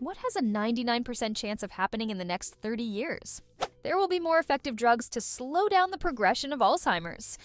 What has a 99% chance of happening in the next 30 years? There will be more effective drugs to slow down the progression of Alzheimer's.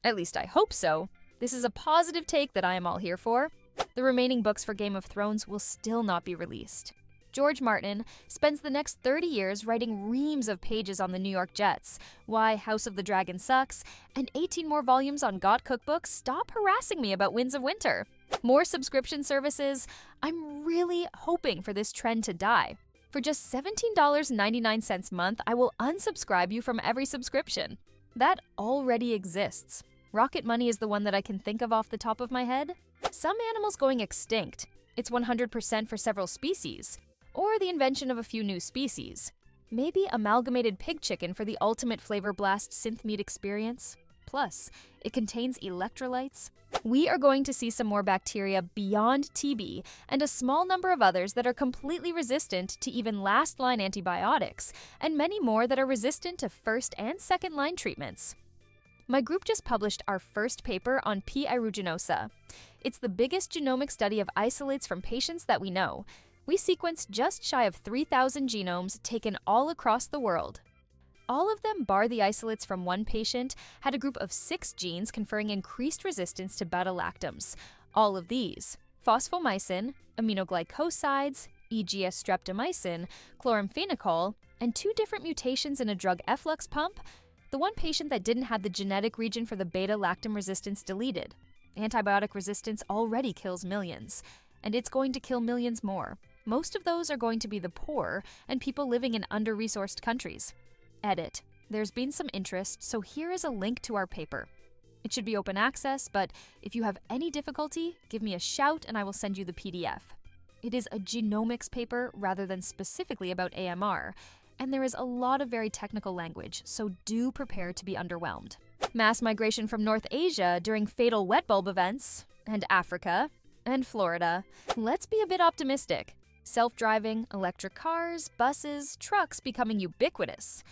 At least I hope so. This is a positive take that I am all here for. The remaining books for Game of Thrones will still not be released. George Martin spends the next 30 years writing reams of pages on the New York Jets, why House of the Dragon sucks, and 18 more volumes on Got Cookbooks. Stop harassing me about Winds of Winter. More subscription services. I'm really hoping for this trend to die. For just $17.99 a month, I will unsubscribe you from every subscription. That already exists. Rocket Money is the one that I can think of off the top of my head. Some animals going extinct. It's 100% for several species. Or the invention of a few new species. Maybe amalgamated pig chicken for the ultimate flavor blast synth meat experience. Plus, it contains electrolytes. We are going to see some more bacteria beyond TB and a small number of others that are completely resistant to even last-line antibiotics, and many more that are resistant to first and second-line treatments. My group just published our first paper on P. aeruginosa. It's the biggest genomic study of isolates from patients that we know. We sequenced just shy of 3,000 genomes taken all across the world. All of them, bar the isolates from one patient, had a group of 6 genes conferring increased resistance to beta-lactams. All of these: phosphomycin, aminoglycosides, EGS streptomycin, chloramphenicol, and 2 different mutations in a drug efflux pump. The one patient that didn't have the genetic region for the beta-lactam resistance deleted. Antibiotic resistance already kills millions, and it's going to kill millions more. Most of those are going to be the poor and people living in under-resourced countries. Edit. There's been some interest, so here is a link to our paper. It should be open access, but if you have any difficulty, give me a shout and I will send you the PDF. It is a genomics paper rather than specifically about AMR, and there is a lot of very technical language, so do prepare to be underwhelmed. Mass migration from North Asia during fatal wet bulb events, and Africa, and Florida. Let's be a bit optimistic. Self-driving, electric cars, buses, trucks becoming ubiquitous.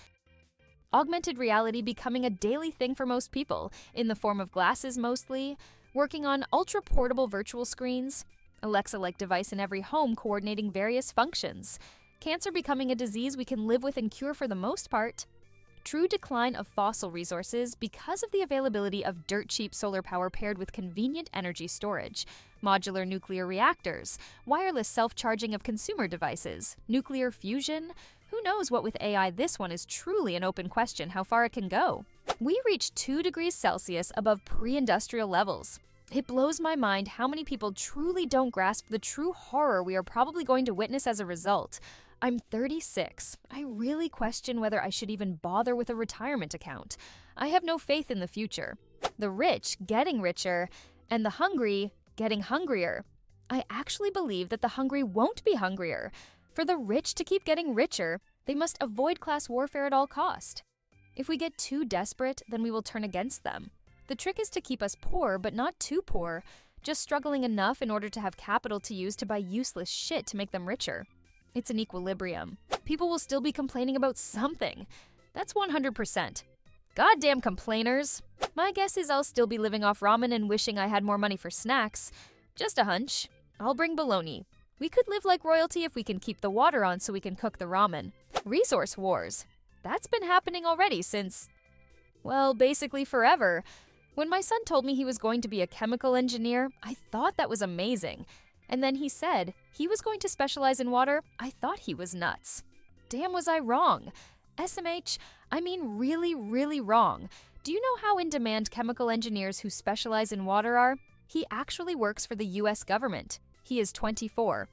Augmented reality becoming a daily thing for most people, in the form of glasses mostly, working on ultra-portable virtual screens, Alexa-like device in every home coordinating various functions, cancer becoming a disease we can live with and cure for the most part, true decline of fossil resources because of the availability of dirt-cheap solar power paired with convenient energy storage, modular nuclear reactors, wireless self-charging of consumer devices, nuclear fusion. Who knows what with AI? This one is truly an open question how far it can go. We reached 2 degrees Celsius above pre-industrial levels. It blows my mind how many people truly don't grasp the true horror we are probably going to witness as a result. I'm 36. I really question whether I should even bother with a retirement account. I have no faith in the future. The rich getting richer, and the hungry getting hungrier. I actually believe that the hungry won't be hungrier. For the rich to keep getting richer, they must avoid class warfare at all cost. If we get too desperate, then we will turn against them. The trick is to keep us poor, but not too poor, just struggling enough in order to have capital to use to buy useless shit to make them richer. It's an equilibrium. People will still be complaining about something. That's 100%. Goddamn complainers! My guess is I'll still be living off ramen and wishing I had more money for snacks. Just a hunch. I'll bring bologna. We could live like royalty if we can keep the water on so we can cook the ramen. Resource wars. That's been happening already since, well, basically forever. When my son told me he was going to be a chemical engineer, I thought that was amazing. And then he said he was going to specialize in water. I thought he was nuts. Damn, was I wrong. SMH, I mean really, really wrong. Do you know how in-demand chemical engineers who specialize in water are? He actually works for the US government. He is 24.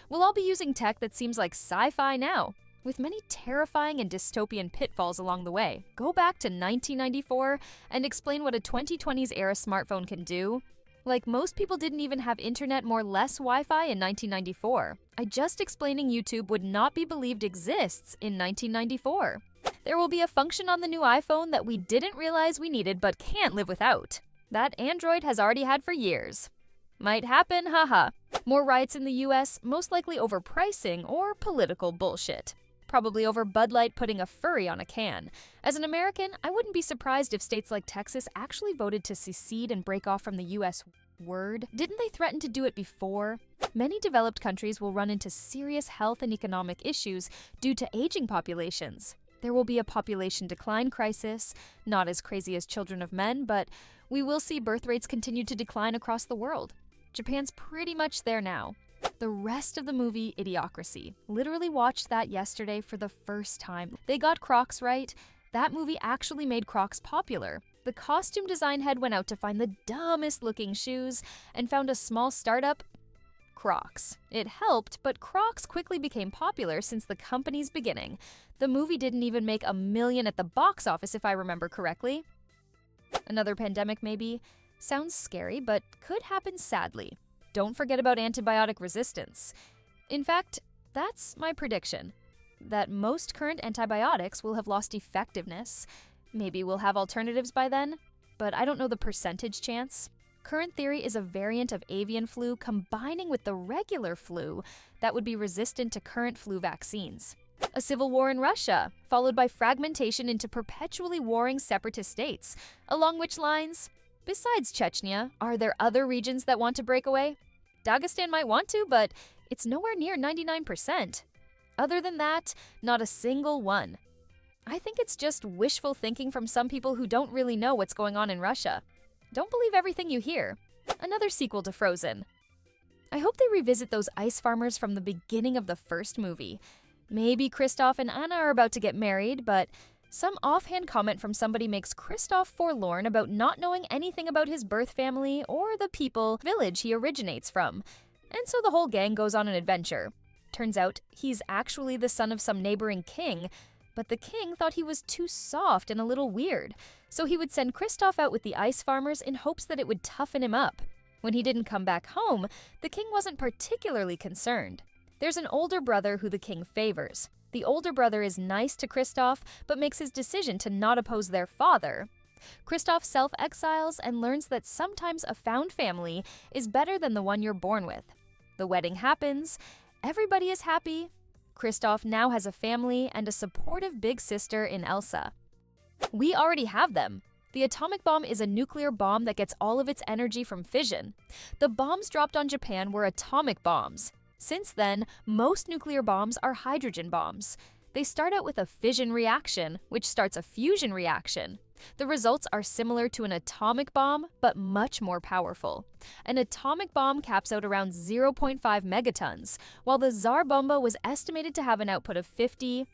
We'll all be using tech that seems like sci-fi now, with many terrifying and dystopian pitfalls along the way. Go back to 1994 and explain what a 2020s era smartphone can do. Like, most people didn't even have internet, more less Wi-Fi in 1994. I just explaining YouTube would not be believed exists in 1994. There will be a function on the new iPhone that we didn't realize we needed but can't live without. That Android has already had for years. Might happen, haha. More riots in the US, most likely over pricing or political bullshit. Probably over Bud Light putting a furry on a can. As an American, I wouldn't be surprised if states like Texas actually voted to secede and break off from the US. word? Didn't they threaten to do it before? Many developed countries will run into serious health and economic issues due to aging populations. There will be a population decline crisis, not as crazy as Children of Men, but we will see birth rates continue to decline across the world. Japan's pretty much there now. The rest of the movie, Idiocracy. Literally watched that yesterday for the first time. They got Crocs right. That movie actually made Crocs popular. The costume design head went out to find the dumbest looking shoes and found a small startup, Crocs. It helped, but Crocs quickly became popular since the company's beginning. The movie didn't even make $1 million at the box office, if I remember correctly. Another pandemic, maybe? Sounds scary, but could happen sadly. Don't forget about antibiotic resistance. In fact, that's my prediction. That most current antibiotics will have lost effectiveness. Maybe we'll have alternatives by then, but I don't know the percentage chance. Current theory is a variant of avian flu combining with the regular flu that would be resistant to current flu vaccines. A civil war in Russia, followed by fragmentation into perpetually warring separatist states. Along which lines? Besides Chechnya, are there other regions that want to break away? Dagestan might want to, but it's nowhere near 99%. Other than that, not a single one. I think it's just wishful thinking from some people who don't really know what's going on in Russia. Don't believe everything you hear. Another sequel to Frozen. I hope they revisit those ice farmers from the beginning of the first movie. Maybe Kristoff and Anna are about to get married, but some offhand comment from somebody makes Kristoff forlorn about not knowing anything about his birth family or the village he originates from. And so the whole gang goes on an adventure. Turns out he's actually the son of some neighboring king, but the king thought he was too soft and a little weird, so he would send Kristoff out with the ice farmers in hopes that it would toughen him up. When he didn't come back home, the king wasn't particularly concerned. There's an older brother who the king favors. The older brother is nice to Kristoff, but makes his decision to not oppose their father. Kristoff self-exiles and learns that sometimes a found family is better than the one you're born with. The wedding happens. Everybody is happy. Kristoff now has a family and a supportive big sister in Elsa. We already have them. The atomic bomb is a nuclear bomb that gets all of its energy from fission. The bombs dropped on Japan were atomic bombs. Since then, most nuclear bombs are hydrogen bombs. They start out with a fission reaction, which starts a fusion reaction. The results are similar to an atomic bomb, but much more powerful. An atomic bomb caps out around 0.5 megatons, while the Tsar Bomba was estimated to have an output of 58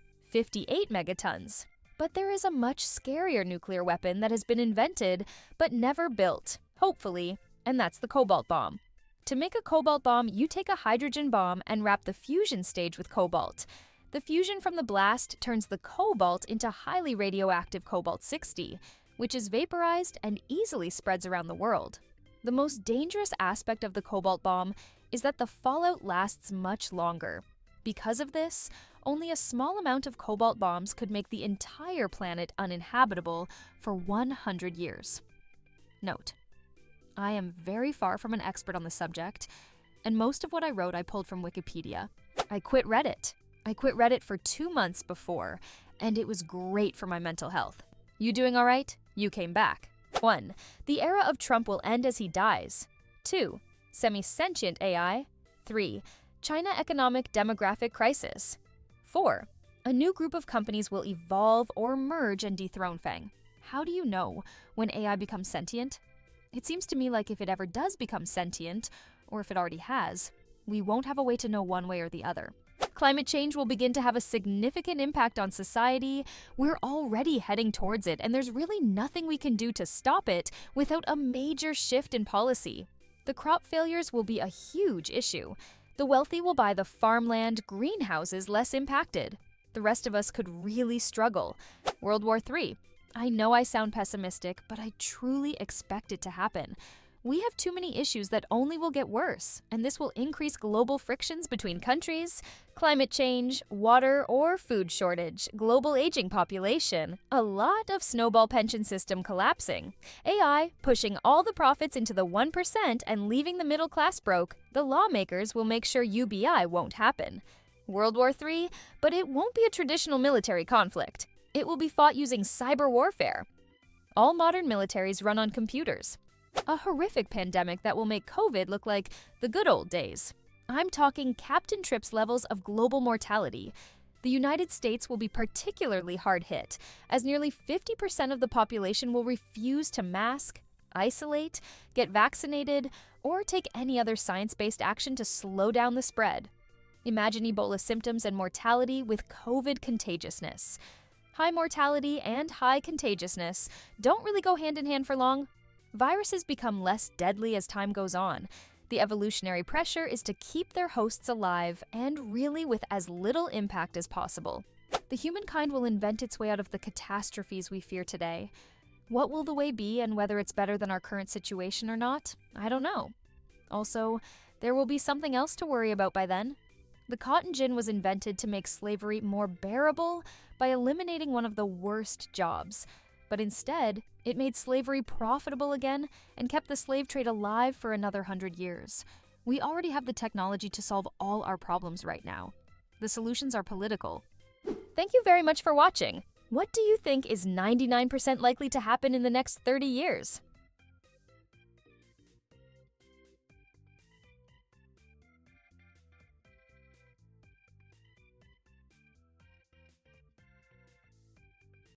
megatons. But there is a much scarier nuclear weapon that has been invented, but never built, hopefully, and that's the cobalt bomb. To make a cobalt bomb, you take a hydrogen bomb and wrap the fusion stage with cobalt. The fusion from the blast turns the cobalt into highly radioactive cobalt-60, which is vaporized and easily spreads around the world. The most dangerous aspect of the cobalt bomb is that the fallout lasts much longer. Because of this, only a small amount of cobalt bombs could make the entire planet uninhabitable for 100 years. Note: I am very far from an expert on the subject, and most of what I wrote I pulled from Wikipedia. I quit Reddit. I quit Reddit for 2 months before, and it was great for my mental health. You doing all right? You came back. 1. The era of Trump will end as he dies. 2. Semi-sentient AI. 3. China economic demographic crisis. 4. A new group of companies will evolve or merge and dethrone FANG. How do you know when AI becomes sentient? It seems to me like if it ever does become sentient, or if it already has, we won't have a way to know one way or the other. Climate change will begin to have a significant impact on society. We're already heading towards it, and there's really nothing we can do to stop it without a major shift in policy. The crop failures will be a huge issue. The wealthy will buy the farmland, greenhouses less impacted. The rest of us could really struggle. World War III. I know I sound pessimistic, but I truly expect it to happen. We have too many issues that only will get worse, and this will increase global frictions between countries, climate change, water or food shortage, global aging population, a lot of snowball pension system collapsing, AI pushing all the profits into the 1% and leaving the middle class broke. The lawmakers will make sure UBI won't happen. World War III, but it won't be a traditional military conflict. It will be fought using cyber warfare. All modern militaries run on computers. A horrific pandemic that will make COVID look like the good old days. I'm talking Captain Trips levels of global mortality. The United States will be particularly hard hit, as nearly 50% of the population will refuse to mask, isolate, get vaccinated, or take any other science-based action to slow down the spread. Imagine Ebola symptoms and mortality with COVID contagiousness. High mortality and high contagiousness don't really go hand in hand for long. Viruses become less deadly as time goes on. The evolutionary pressure is to keep their hosts alive and really with as little impact as possible. The humankind will invent its way out of the catastrophes we fear today. What will the way be, and whether it's better than our current situation or not, I don't know. Also, there will be something else to worry about by then. The cotton gin was invented to make slavery more bearable by eliminating one of the worst jobs. But instead, it made slavery profitable again and kept the slave trade alive for another 100 years. We already have the technology to solve all our problems right now. The solutions are political. Thank you very much for watching. What do you think is 99% likely to happen in the next 30 years?